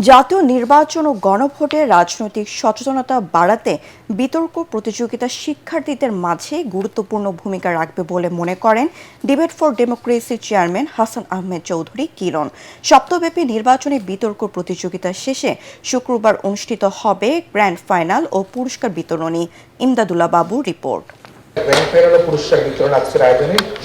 জাতীয় নির্বাচন ও গণভোটে রাজনৈতিক সচেতনতা বাড়াতে বিতর্ক প্রতিযোগিতা শিক্ষার্থীদের মাঝে গুরুত্বপূর্ণ ভূমিকা রাখবে বলে মনে করেন ডিবেট ফর ডেমোক্রেসির চেয়ারম্যান হাসান আহমেদ চৌধুরী কিরণ। সপ্তাহব্যাপী নির্বাচনী বিতর্ক প্রতিযোগিতা শেষে শুক্রবার অনুষ্ঠিত হবে গ্র্যান্ড ফাইনাল ও পুরস্কার বিতরণী। ইমদাদুল্লাহ বাবু রিপোর্ট।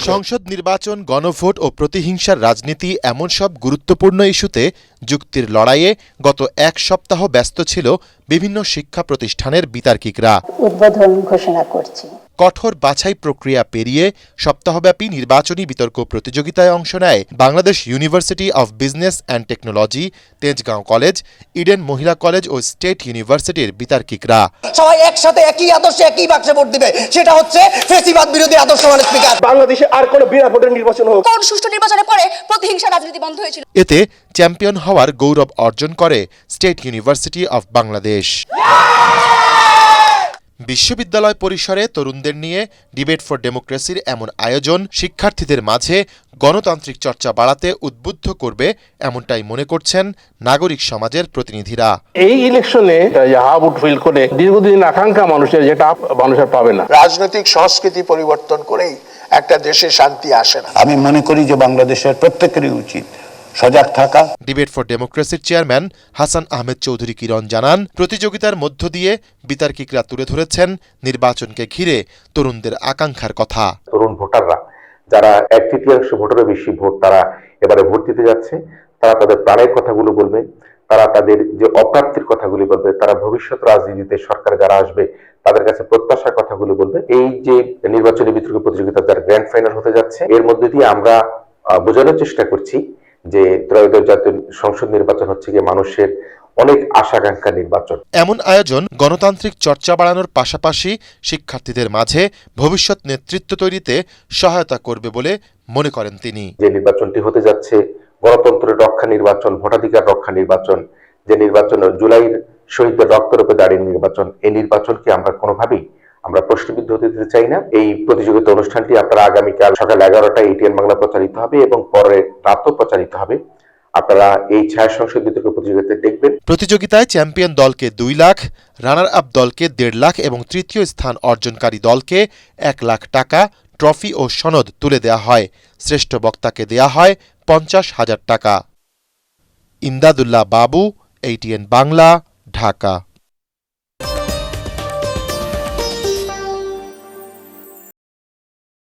সংসদ নির্বাচন, গণভোট ও প্রতিহিংসার রাজনীতি এমন সব গুরুত্বপূর্ণ ইস্যুতে যুক্তির লড়াইয়ে গত এক সপ্তাহ ব্যস্ত ছিল বিভিন্ন শিক্ষা প্রতিষ্ঠানের বিতার্কিকরা। উদ্বোধন ঘোষণা করছি। কঠোর বাছাই প্রক্রিয়া পেরিয়ে সপ্তাহব্যাপী নির্বাচনী বিতর্ক প্রতিযোগিতায় অংশ নেয় Bangladesh university of business and technology, Tejgaon college, Eden মহিলা কলেজ ও স্টেট ইউনিভার্সিটির বিতার্কিকরা। সবাই একসাথে একই আদর্শে একই বাক্সে ভোট দিবে, সেটা হচ্ছে ফ্যাসিবাদ বিরোধী আদর্শ। মানে স্পিকার, বাংলাদেশে আর কোনো বিনা ভোটের নির্বাচন হোক। কোন সুষ্ঠু নির্বাচনের পরে প্রতিহিংসা রাজনীতি বন্ধ হয়েছিল। এতে চ্যাম্পিয়ন হওয়ার গৌরব অর্জন করে স্টেট ইউনিভার্সিটি অব বাংলাদেশ। বিশ্ববিদ্যালয় পরিসরে তরুণদের নিয়ে ডিবেট ফর ডেমোক্রেসির এমন আয়োজন শিক্ষার্থীদের মাঝে গণতান্ত্রিক চর্চা বাড়াতে উদ্বুদ্ধ করবে, এমনটাই মনে করছেন নাগরিক সমাজের প্রতিনিধিরা। এই ইলেকশনে ফিল করে দীর্ঘদিন আকাঙ্ক্ষা মানুষের, যেটা মানুষের পাবে না। রাজনৈতিক সংস্কৃতি পরিবর্তন করেই একটা দেশে শান্তি আসে না। আমি মনে করি যে বাংলাদেশের প্রত্যেকেরই উচিত সজাগ থাকা। ডিবেট ফর ডেমোক্রেসির চেয়ারম্যান হাসান আহমেদ চৌধুরী কিরণ জানান, প্রতিযোগিতার মধ্য দিয়ে বিতার্কিকরা তুলে ধরেছেন নির্বাচনকে ঘিরে তরুণদের আকাঙ্ক্ষার কথা। তরুণ ভোটাররা যারা 1/3 ভোটেরও বেশি ভোট তারা এবারে ভোট দিতে যাচ্ছে, তারা তাদের প্রাণের কথাগুলো বলবে, তারা তাদের যে অপ্রাপ্তির কথাগুলি বলবে, তারা ভবিষ্যৎ রাজনীতিতে সরকারে যারা আসবে তাদের কাছে প্রত্যাশার কথাগুলো বলবে। এই যে নির্বাচনী বিতর্ক প্রতিযোগিতা যার গ্র্যান্ড ফাইনাল হতে যাচ্ছে, এর মধ্যে দিয়ে আমরা বোঝানোর চেষ্টা করছি যে ত্রয়োদশ জাতীয় সংসদ নির্বাচন হচ্ছে গিয়ে মানুষের অনেক আশাকাঙ্ক্ষা নির্বাচন। এমন আয়োজন গণতান্ত্রিক চর্চা বাড়ানোর পাশাপাশি শিক্ষার্থীদের মাঝে ভবিষ্যৎ নেতৃত্ব তৈরিতে সহায়তা করবে বলে মনে করেন তিনি। যে নির্বাচনটি হতে যাচ্ছে গণতন্ত্রের রক্ষা নির্বাচন, ভোটাধিকার রক্ষা নির্বাচন, যে নির্বাচন জুলাইয়ের শহীদদের রক্তরূপে দাঁড়িয়ে নির্বাচন, এই নির্বাচনকে আমরা কোনোভাবেই প্রশ্নবিদ্ধ হতে দিতে চাই না। এই প্রতিযোগিতা অনুষ্ঠানটি আপনারা আগামীকাল সকাল 11টায় এটিএন বাংলা প্রচারিত হবে এবং পরে রাতও প্রচারিত হবে। আপনারা এই ছায়া সংসদ বিতর্ক প্রতিযোগিতায় দেখবেন। প্রতিযোগিতায় চ্যাম্পিয়ন দলকে 2 লাখ, রানার আপ দলকে 1.5 লাখ এবং তৃতীয় স্থান অর্জনকারী দলকে 1 লাখ টাকা, ট্রফি ও সনদ তুলে দেয়া হয়। শ্রেষ্ঠ বক্তাকে দেয়া হয় 50,000 টাকা। ইমদাদুল্লাহ বাবু, এটিএন বাংলা, ঢাকা।